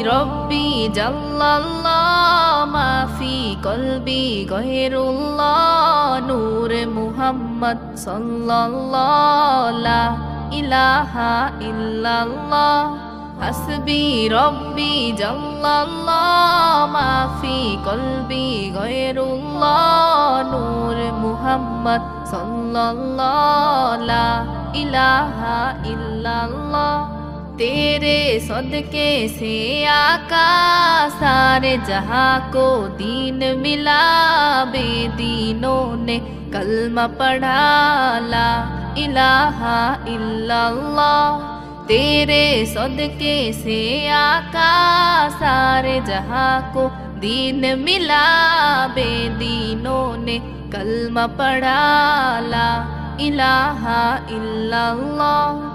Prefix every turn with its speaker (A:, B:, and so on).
A: रब्बी जल्लल्लाह माफी कल्बी गैरुल्लाह नूर मुहम्मद सल्लल्लाह ला इलाहा इल्लल्लाह हस्बी रब्बी जल्लल्लाह माफी कल्बी गैरुल्लाह नूर मुहम्मद सल्लल्लाह ला इलाहा इल्लल्लाह। तेरे सदके से आका सारे जहां को दीन मिला, बेदीनों ने कलमा पढ़ा ला इलाहा इल्लल्लाह। तेरे सदके से आका सारे जहां को दीन मिला, बेदीनों ने कलमा पढ़ा ला इलाहा इल्लल्लाह।